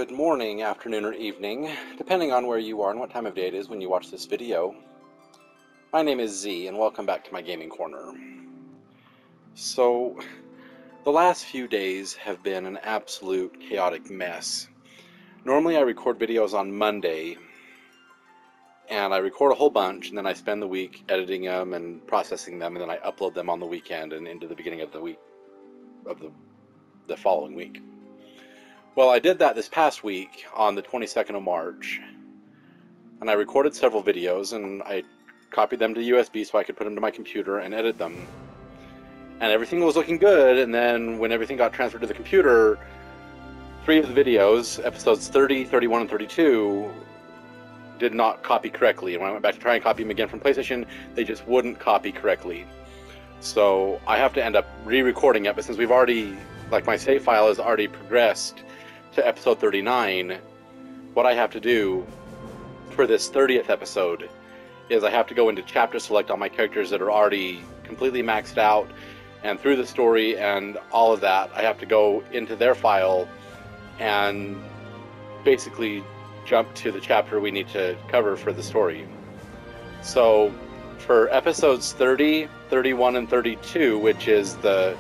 Good morning, afternoon, or evening, depending on where you are and what time of day it is when you watch this video. My name is Z, and welcome back to my gaming corner. So, the last few days have been an absolute chaotic mess. Normally I record videos on Monday, and I record a whole bunch, and then I spend the week editing them and processing them, and then I upload them on the weekend and into the beginning of the week of the following week. Well, I did that this past week on the 22nd of March, and I recorded several videos, and I copied them to USB so I could put them to my computer and edit them. And everything was looking good, and then when everything got transferred to the computer, 3 of the videos, episodes 30, 31, and 32, did not copy correctly. And when I went back to try and copy them again from PlayStation, they just wouldn't copy correctly. So I have to end up re-recording it, but since we've already, like, my save file has already progressed to episode 39, what I have to do for this 30th episode is I have to go into chapter select on my characters that are already completely maxed out, and through the story and all of that, I have to go into their file and basically jump to the chapter we need to cover for the story. So for episodes 30, 31, and 32, which is the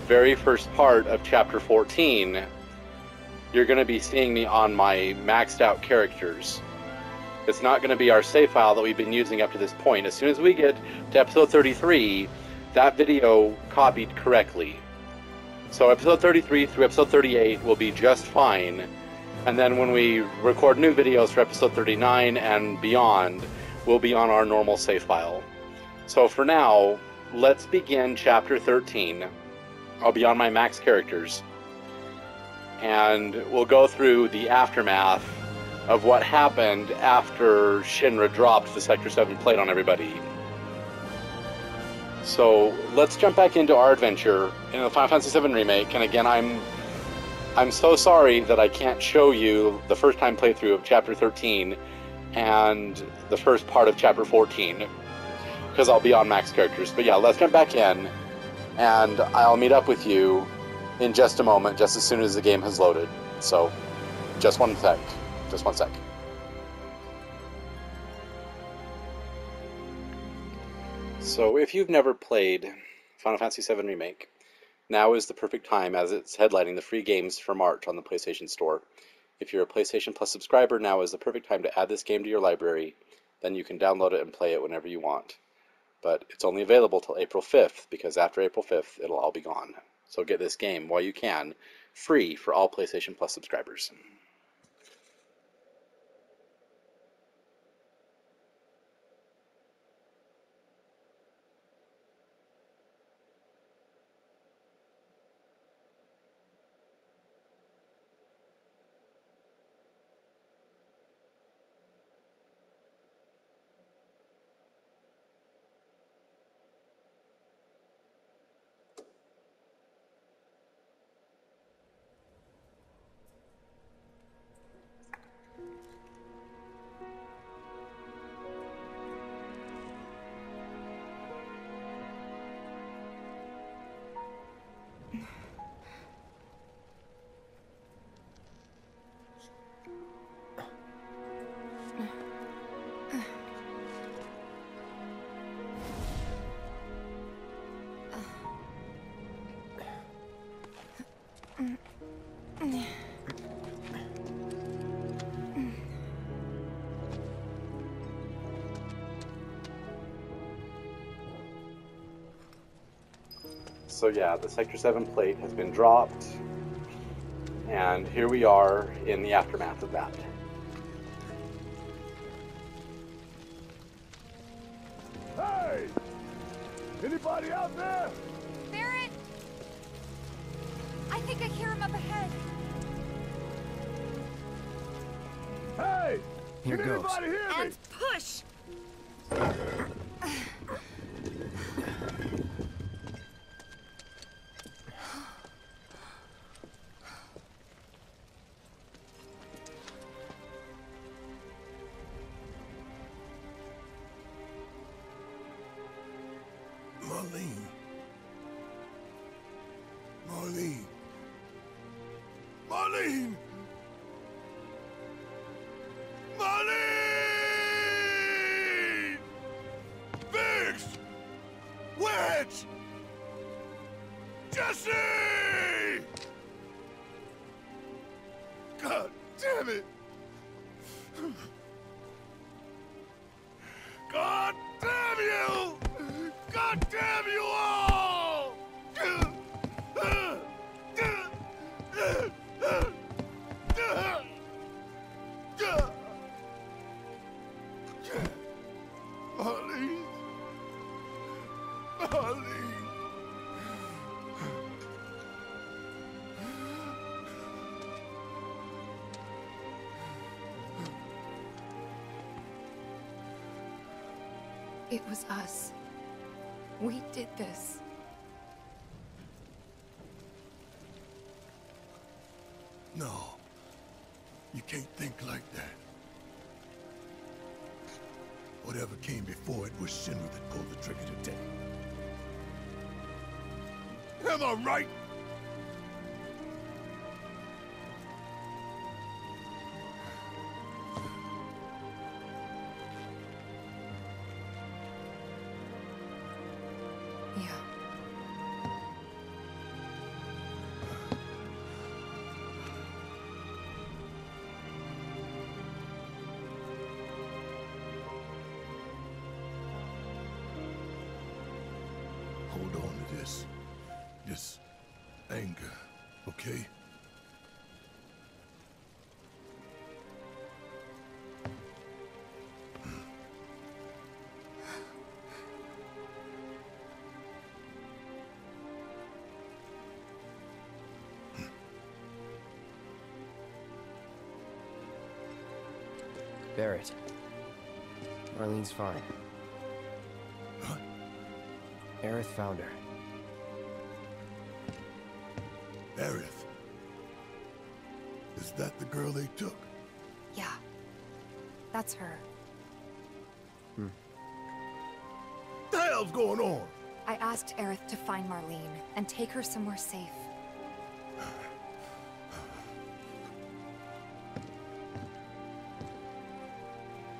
very first part of chapter 14, you're going to be seeing me on my maxed out characters. It's not going to be our save file that we've been using up to this point. As soon as we get to episode 33, that video copied correctly. So episode 33 through episode 38 will be just fine. And then when we record new videos for episode 39 and beyond, we'll be on our normal save file. So for now, let's begin chapter 13. I'll be on my max characters, and we'll go through the aftermath of what happened after Shinra dropped the Sector 7 plate on everybody. So let's jump back into our adventure in the Final Fantasy VII Remake, and again, I'm so sorry that I can't show you the first time playthrough of Chapter 13 and the first part of Chapter 14, because I'll be on max characters. But yeah, let's jump back in, and I'll meet up with you in just a moment, just as soon as the game has loaded. So, just one sec. Just one sec. So, if you've never played Final Fantasy VII Remake, now is the perfect time, as it's headlining the free games for March on the PlayStation Store. If you're a PlayStation Plus subscriber, now is the perfect time to add this game to your library. Then you can download it and play it whenever you want. But it's only available till April 5th, because after April 5th, it'll all be gone. So get this game while you can, free for all PlayStation Plus subscribers. So yeah, the Sector 7 plate has been dropped, and here we are in the aftermath of that. Hey! Anybody out there? Barret! I think I hear him up ahead. Hey! Here Can goes. anybody hear me? And push! Marlene. Marlene. Marlene! Briggs! Wedge! Jesse! God damn it! God damn you! God damn you all! Marlene. Marlene. It was us. We did this. No. You can't think like that. Whatever came before it was Shinra that pulled the trigger today. Am I right? Yeah. Hold on to this anger, okay? Barrett. Marlene's fine. Huh? Aerith found her. Aerith. Is that the girl they took? Yeah. That's her. What the hell's going on? I asked Aerith to find Marlene and take her somewhere safe.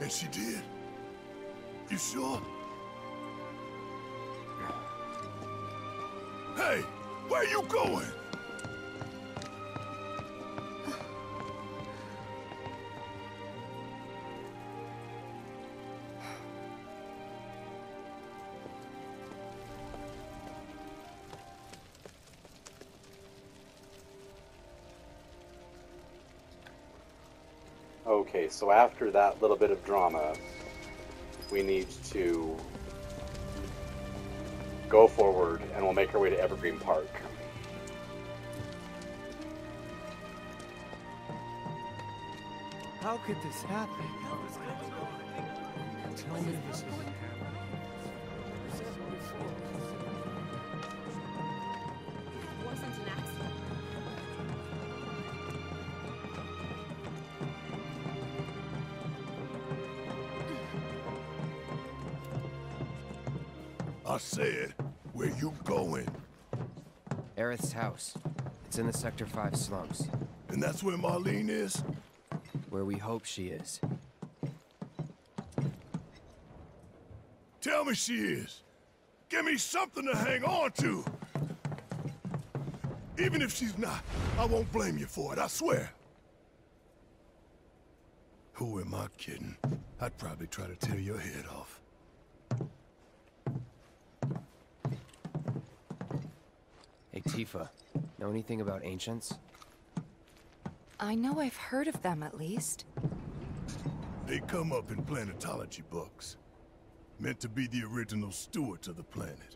And she did? You sure? Hey, where you going? Okay, so after that little bit of drama, we need to go forward and we'll make our way to Evergreen Park. How could this happen? Tell me this isn't happening. It wasn't an accident. I said, where you going? Aerith's house. It's in the Sector 5 slums. And that's where Marlene is? Where we hope she is. Tell me she is. Give me something to hang on to. Even if she's not, I won't blame you for it, I swear. Who am I kidding? I'd probably try to tear your head off. Hey, Tifa. Know anything about ancients? I know I've heard of them at least. They come up in planetology books. Meant to be the original stewards of the planet.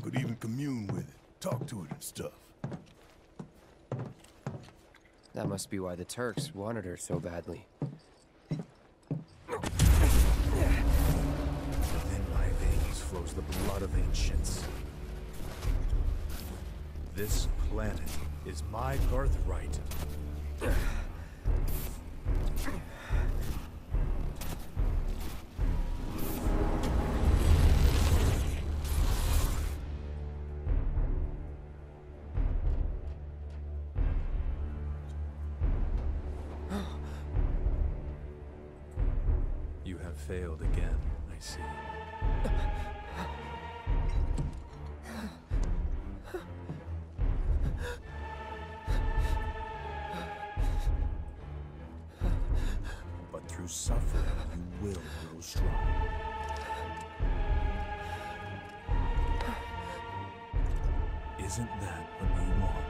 Could even commune with it, talk to it and stuff. That must be why the Turks wanted her so badly. In my veins flows the blood of ancients. This planet is my birthright. You have failed again, I see. But through suffering, you will grow strong. Isn't that what you want?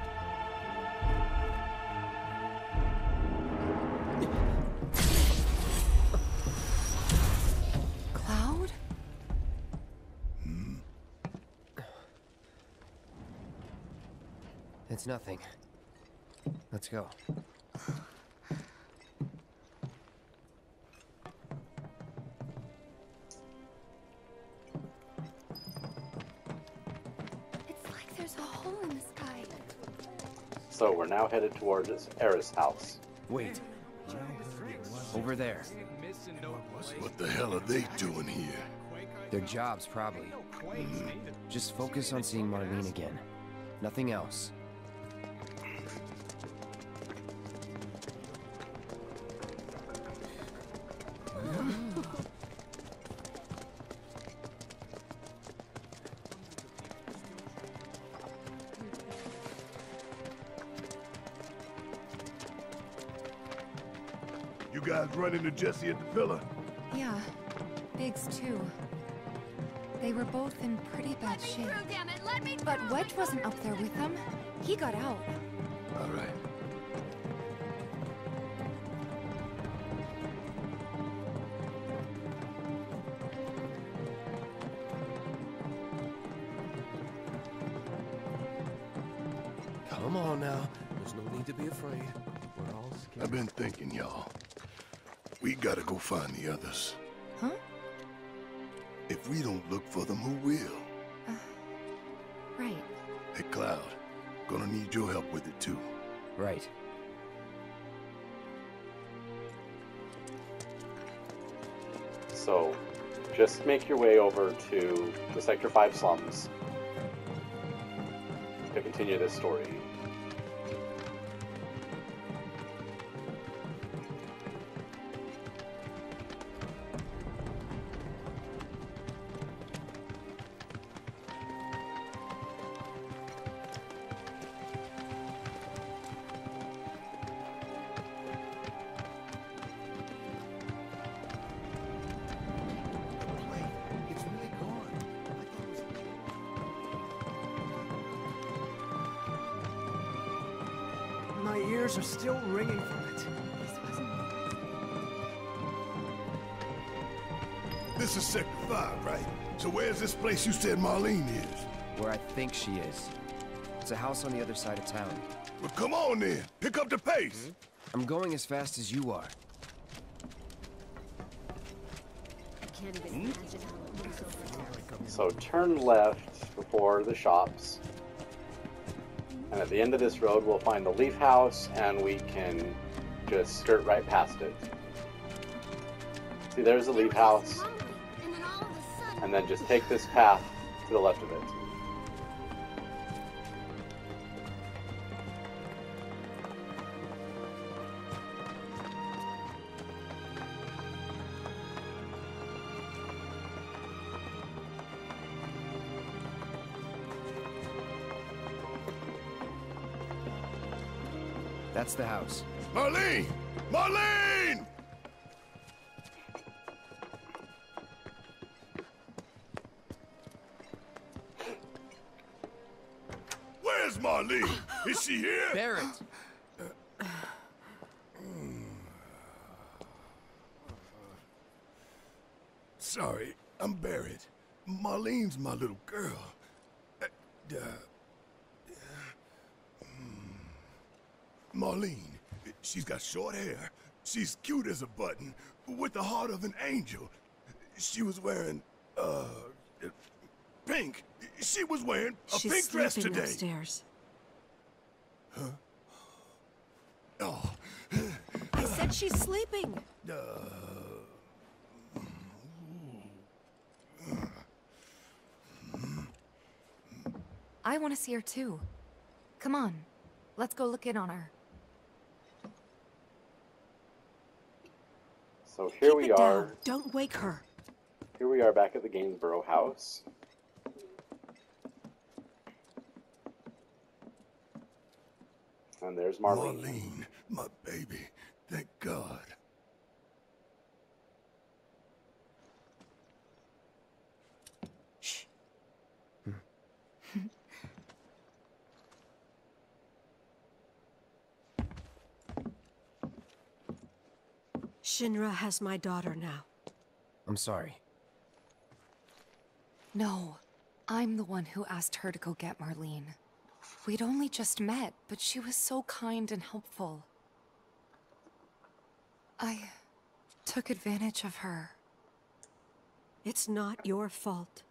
Cloud? It's nothing. Let's go. It's like there's a hole in the sky. So we're now headed towards Era's house. Wait. Over there. What the hell are they doing here? Their jobs, probably. Just focus on seeing Marlene again. Nothing else. You guys run into Jesse at the pillar? Yeah, Biggs too. They were both in pretty bad shape. Damn it, let me But Wedge wasn't up there with them. He got out. All right. Come on now. There's no need to be afraid. We're all scared. I've been thinking, y'all. We gotta go find the others. Huh? If we don't look for them, who will? Right. Hey, Cloud. Gonna need your help with it, too. Right. So just make your way over to the Sector 5 slums to continue this story. It's really gone. I thought it was... My ears are still ringing from it. This is Sector 5, right? So where's this place you said Marlene is? Where I think she is. It's a house on the other side of town. Well, come on then. Pick up the pace. I'm going as fast as you are. So turn left before the shops. And at the end of this road, we'll find the Leaf House, and we can just skirt right past it. See, there's the Leaf House. And then just take this path to the left of it. That's the house. Marlene! Marlene! Where's Marlene? Is she here? Barrett! Sorry, I'm buried. Marlene's my little girl. Marlene, she's got short hair. She's cute as a button, with the heart of an angel. She was wearing, pink. She was wearing a pink dress today. Upstairs. Oh, I said she's sleeping. I want to see her too. Come on. Let's go look in on her. So here Keep we it are. down. Don't wake her. here we are back at the Gainsborough house. And there's Marlene. Marlene, my baby. Thank God. Shh. Shinra has my daughter now. I'm sorry. No, I'm the one who asked her to go get Marlene. We'd only just met, but she was so kind and helpful. I took advantage of her. It's not your fault.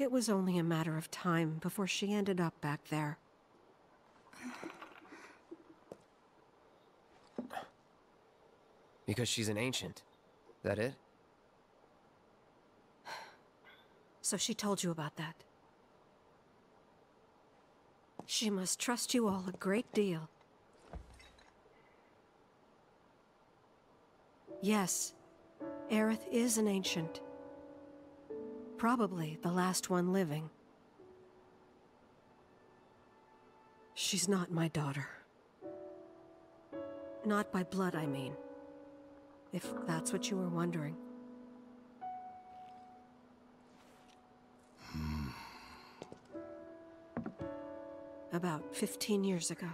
It was only a matter of time before she ended up back there. Because she's an ancient. That it? So she told you about that. She must trust you all a great deal. Yes, Aerith is an ancient. Probably the last one living. She's not my daughter. Not by blood, I mean. If that's what you were wondering. About 15 years ago.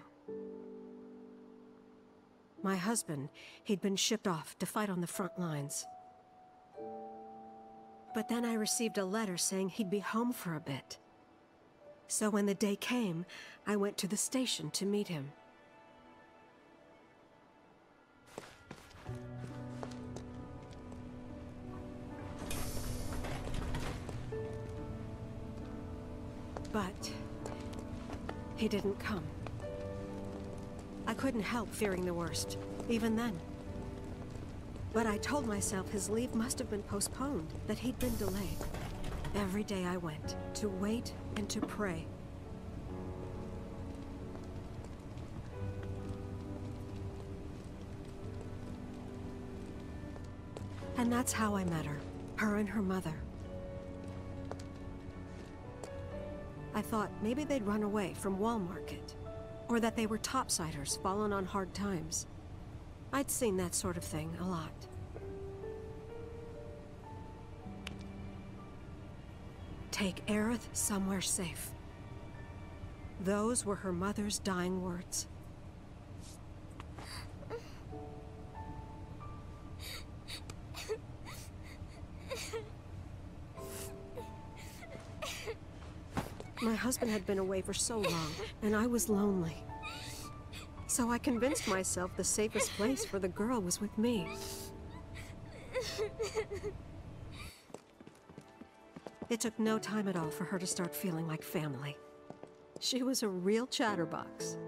My husband, he'd been shipped off to fight on the front lines. But then I received a letter saying he'd be home for a bit. So when the day came, I went to the station to meet him. But he didn't come. I couldn't help fearing the worst, even then. But I told myself his leave must have been postponed, that he'd been delayed. Every day I went, to wait and to pray. And that's how I met her and her mother. I thought maybe they'd run away from Wall Market, or that they were topsiders fallen on hard times. I'd seen that sort of thing a lot. Take Aerith somewhere safe. Those were her mother's dying words. My husband had been away for so long, and I was lonely. So I convinced myself the safest place for the girl was with me. It took no time at all for her to start feeling like family. She was a real chatterbox.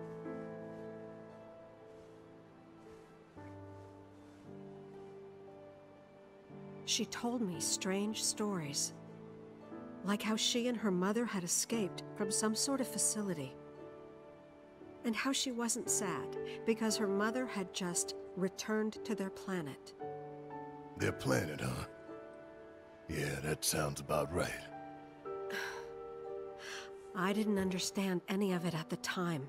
She told me strange stories. Like how she and her mother had escaped from some sort of facility. And how she wasn't sad because her mother had just returned to their planet. Their planet, huh? Yeah, that sounds about right. I didn't understand any of it at the time.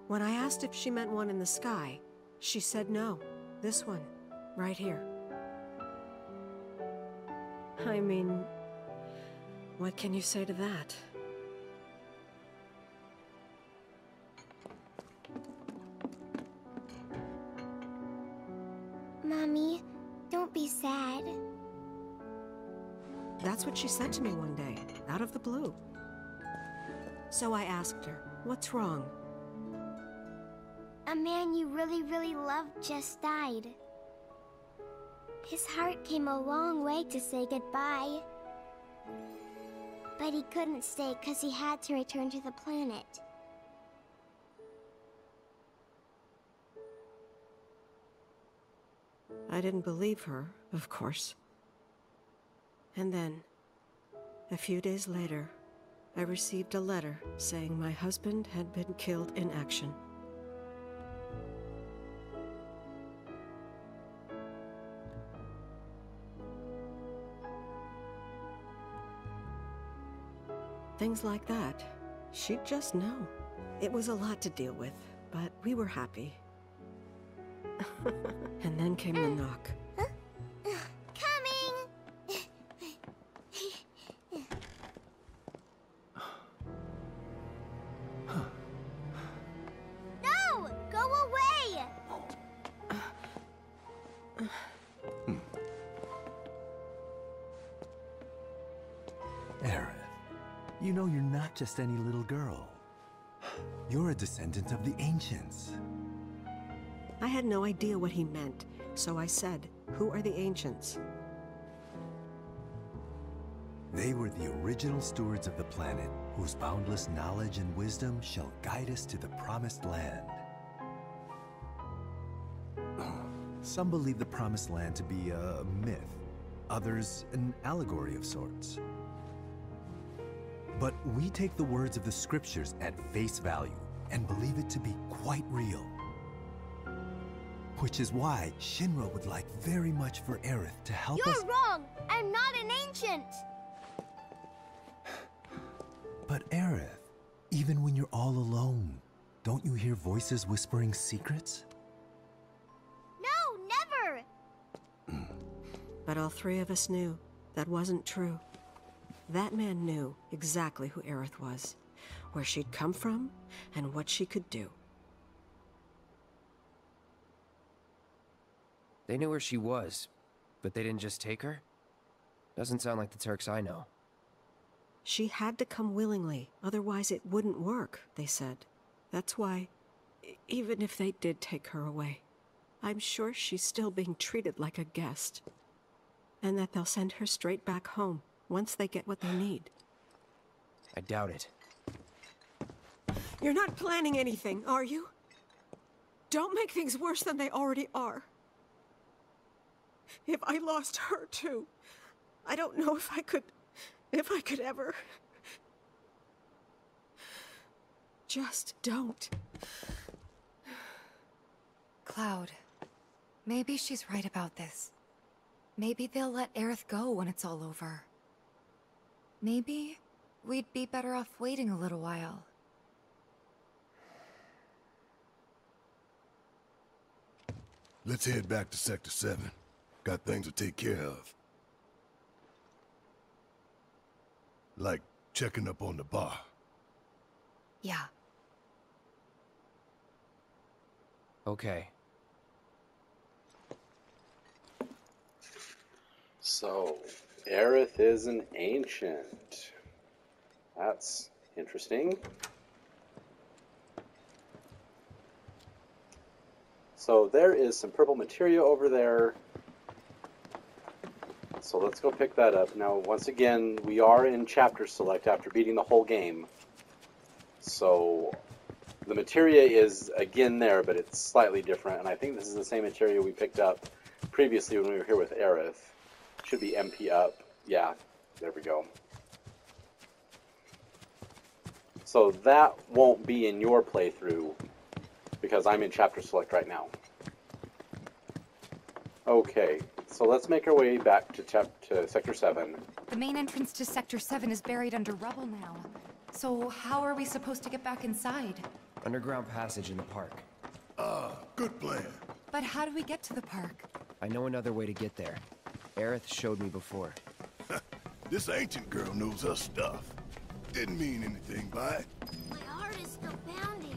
When I asked if she meant one in the sky, she said no. This one, right here. I mean, what can you say to that? Mommy, don't be sad. That's what she said to me one day, out of the blue. So I asked her, what's wrong? A man you really, really loved just died. His heart came a long way to say goodbye. But he couldn't stay because he had to return to the planet. I didn't believe her, of course. And then, a few days later, I received a letter saying my husband had been killed in action. Things like that. She'd just know. It was a lot to deal with, but we were happy. And then came the knock. Coming! No! Go away! Aerith, you know you're not just any little girl. You're a descendant of the Ancients. I had no idea what he meant, so I said, "Who are the Ancients?" They were the original stewards of the planet, whose boundless knowledge and wisdom shall guide us to the Promised Land. Some believe the Promised Land to be a myth, others an allegory of sorts. But we take the words of the scriptures at face value and believe it to be quite real. Which is why Shinra would like very much for Aerith to help us— You're wrong! I'm not an ancient! But Aerith, even when you're all alone, don't you hear voices whispering secrets? No, never! But all three of us knew that wasn't true. That man knew exactly who Aerith was, where she'd come from, and what she could do. They knew where she was, but they didn't just take her? Doesn't sound like the Turks I know. She had to come willingly, otherwise it wouldn't work, they said. That's why, even if they did take her away, I'm sure she's still being treated like a guest. And that they'll send her straight back home, once they get what they need. I doubt it. You're not planning anything, are you? Don't make things worse than they already are. If I lost her too, I don't know if I could ever. Just don't. Cloud, maybe she's right about this. Maybe they'll let Aerith go when it's all over. Maybe we'd be better off waiting a little while. Let's head back to Sector 7. Got things to take care of. Like checking up on the bar. Yeah. Okay. So, Aerith is an ancient. That's interesting. So there is some purple materia over there. So let's go pick that up. Now, once again, we are in chapter select after beating the whole game. So the materia is again there, but it's slightly different. And I think this is the same materia we picked up previously when we were here with Aerith. Should be MP up. Yeah, there we go. So that won't be in your playthrough because I'm in chapter select right now. Okay, so let's make our way back to Sector 7. The main entrance to Sector 7 is buried under rubble now. So how are we supposed to get back inside? Underground passage in the park. Good plan. But how do we get to the park? I know another way to get there. Aerith showed me before. This ancient girl knows her stuff. Didn't mean anything by it. My heart is still pounding.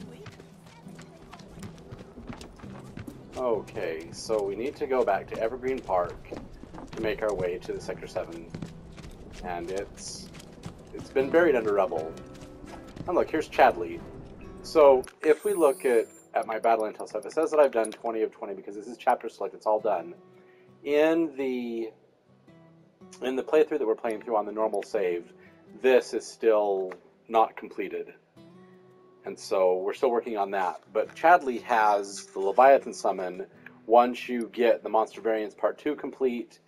Okay, so we need to go back to Evergreen Park to make our way to the Sector 7. And it's been buried under rubble. And look, here's Chadley. So if we look at my battle intel stuff, it says that I've done 20 of 20 because this is chapter select, it's all done. In the playthrough that we're playing through on the normal save, this is still not completed. And so we're still working on that. But Chadley has the Leviathan summon once you get the Monster Variants Part 2 complete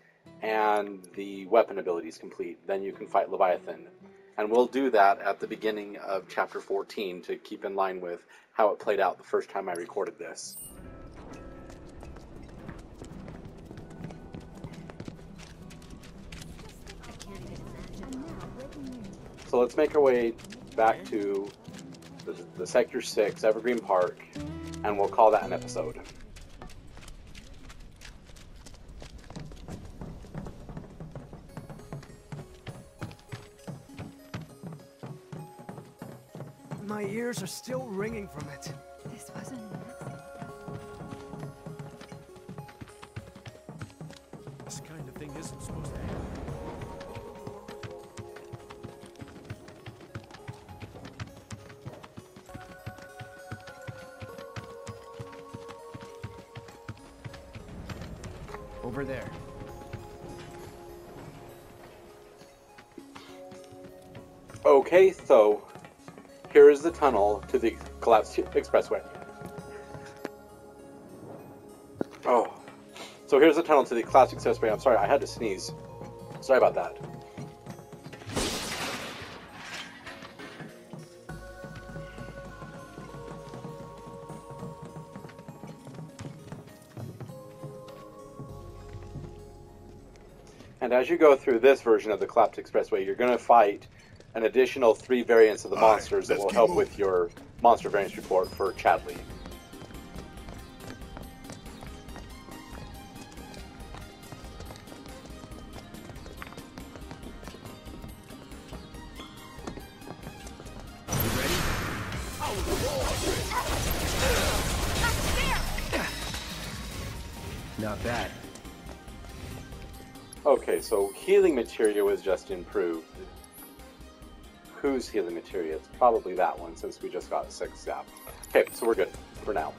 and the weapon abilities complete. Then you can fight Leviathan. And we'll do that at the beginning of Chapter 14 to keep in line with how it played out the first time I recorded this. So So let's make our way back to the Sector 6, Evergreen Park, and we'll call that an episode. My ears are still ringing from it. This wasn't an accident. This kind of thing isn't supposed to happen. Over there. Okay, so here is the tunnel to the collapsed expressway. Oh, so here's the tunnel to the collapsed expressway. I'm sorry, I had to sneeze. Sorry about that. And as you go through this version of the collapsed expressway, you're going to fight an additional 3 variants of the monsters that will help with your monster variants report for Chadley. You ready? Not bad. Okay, so healing materia was just improved. Whose healing materia? It's probably that one, since we just got 6 zap. Okay, so we're good for now.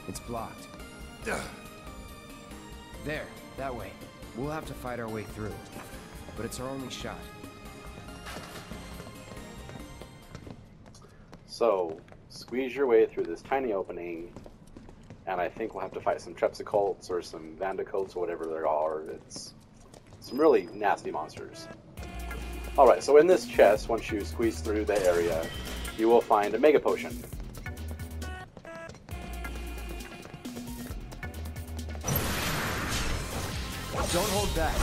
It's blocked. There, that way. We'll have to fight our way through. But it's our only shot. So, squeeze your way through this tiny opening, and I think we'll have to fight some Trepsicults or some Vandicults or whatever they are. It's some really nasty monsters. Alright, so in this chest, once you squeeze through the area, you will find a Mega Potion. Don't hold back.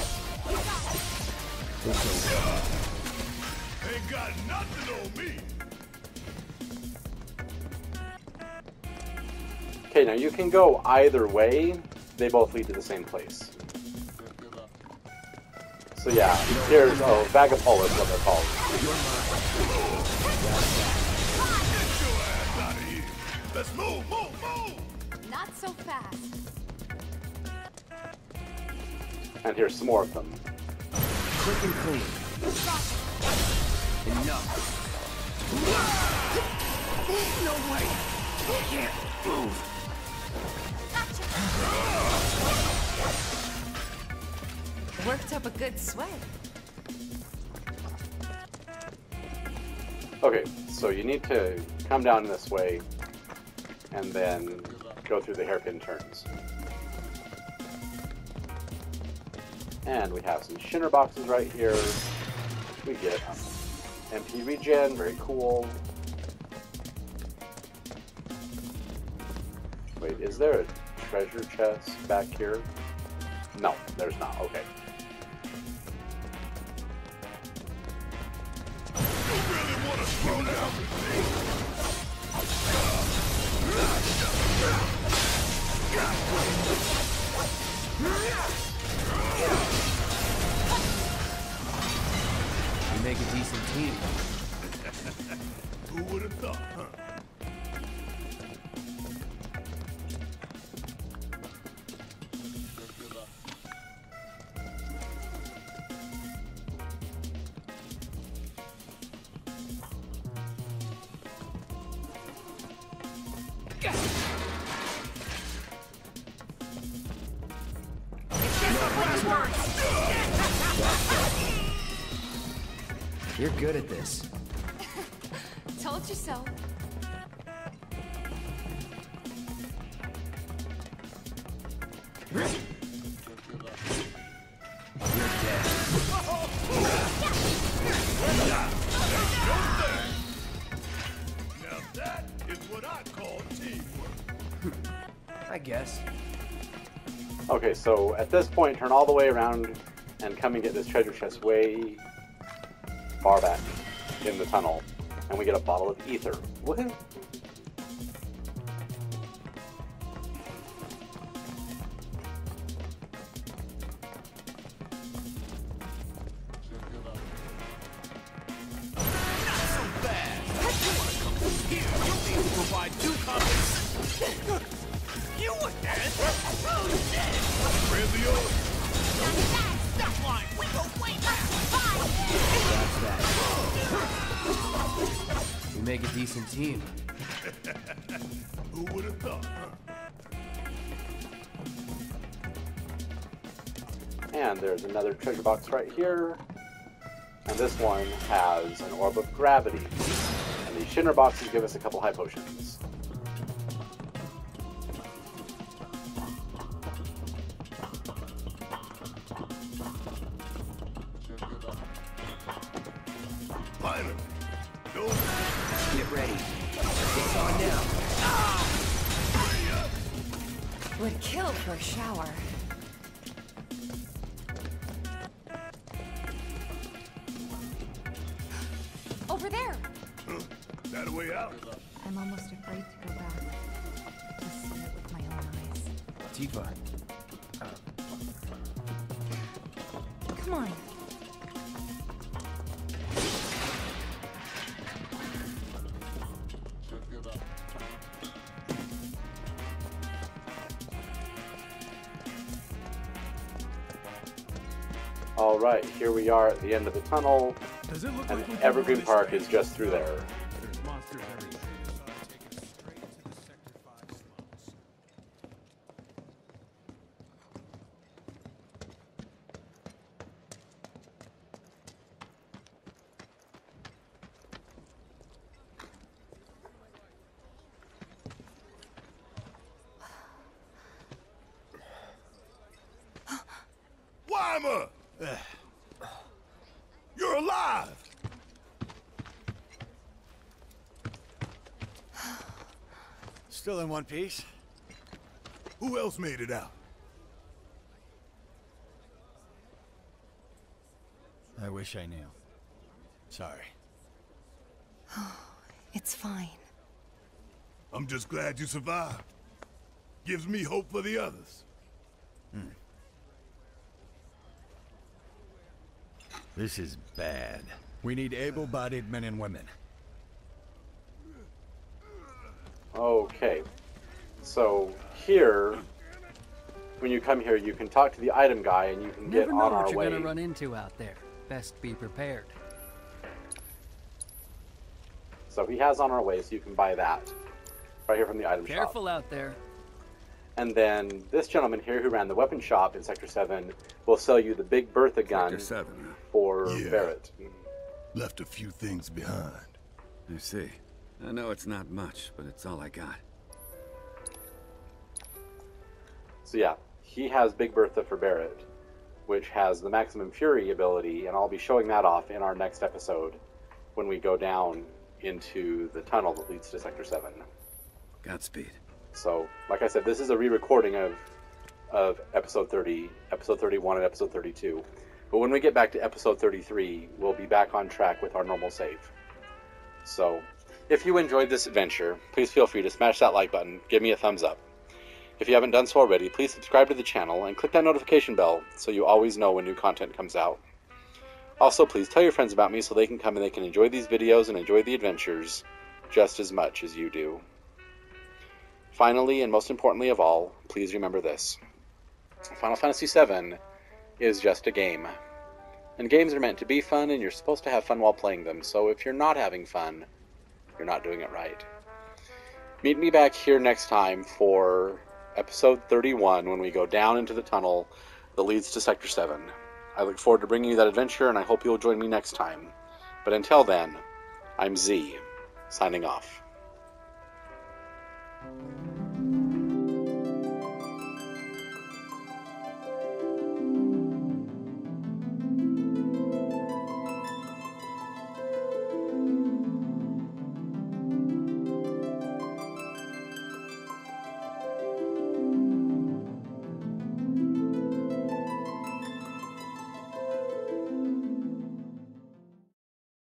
Ain't got nothing on me. Okay, now you can go either way. They both lead to the same place. So yeah, here's, oh, Vagapol is what they're called. Get your ass out of here. Let's move, move. Not so fast. And here's some more of them. Quick and clean. Enough. No way. Can't move. Worked up a good sweat. Okay, so you need to come down this way and then go through the hairpin turns. And we have some Shinner boxes right here. We get MP regen, very cool. Wait, is there a treasure chest back here? No, there's not. Okay. You really want to slow down We make a decent team. Who would have thought, huh? You're good at this. Told you so. Now that is what I call teamwork. I guess. Okay, so at this point, turn all the way around and come and get this treasure chest way far back in the tunnel. And we get a bottle of ether. Woohoo! We make a decent team. Who would have thought, huh? And there's another treasure box right here. And this one has an orb of gravity. And these Shinra boxes give us a couple high potions. Finally. Go. Get ready. It's on now. Would kill for a shower. Over there! That a way out? I'm almost afraid to go back. Just see it with my own eyes. Tifa. Come on. Alright, here we are at the end of the tunnel. Does it look And like we can Evergreen run this Park thing? is just through there. There's monsters everywhere. Weimer! You're alive! Still in one piece? Who else made it out? I wish I knew. Sorry. It's fine. I'm just glad you survived. Gives me hope for the others. This is bad. We need able-bodied men and women. Okay. So here, when you come here, you can talk to the item guy and you can get Never on know our what you're way. gonna run into out there. Best be prepared. So he has on our way, so you can buy that. Right here from the item shop. Careful out there. And then this gentleman here who ran the weapon shop in Sector 7 will sell you the Big Bertha gun Sector 7, huh? for Yeah. Barrett. Left a few things behind. I see. I know it's not much, but it's all I got. So yeah, he has Big Bertha for Barrett, which has the Maximum Fury ability, and I'll be showing that off in our next episode when we go down into the tunnel that leads to Sector 7. Godspeed. So, like I said, this is a re-recording of episode 30, episode 31, and episode 32. But when we get back to episode 33, we'll be back on track with our normal save. So, if you enjoyed this adventure, please feel free to smash that like button, give me a thumbs up. If you haven't done so already, please subscribe to the channel and click that notification bell so you always know when new content comes out. Also, please tell your friends about me so they can come and they can enjoy these videos and enjoy the adventures just as much as you do. Finally, and most importantly of all, please remember this. Final Fantasy VII is just a game. And games are meant to be fun, and you're supposed to have fun while playing them, so if you're not having fun, you're not doing it right. Meet me back here next time for episode 31 when we go down into the tunnel that leads to Sector 7. I look forward to bringing you that adventure, and I hope you'll join me next time. But until then, I'm Z, signing off.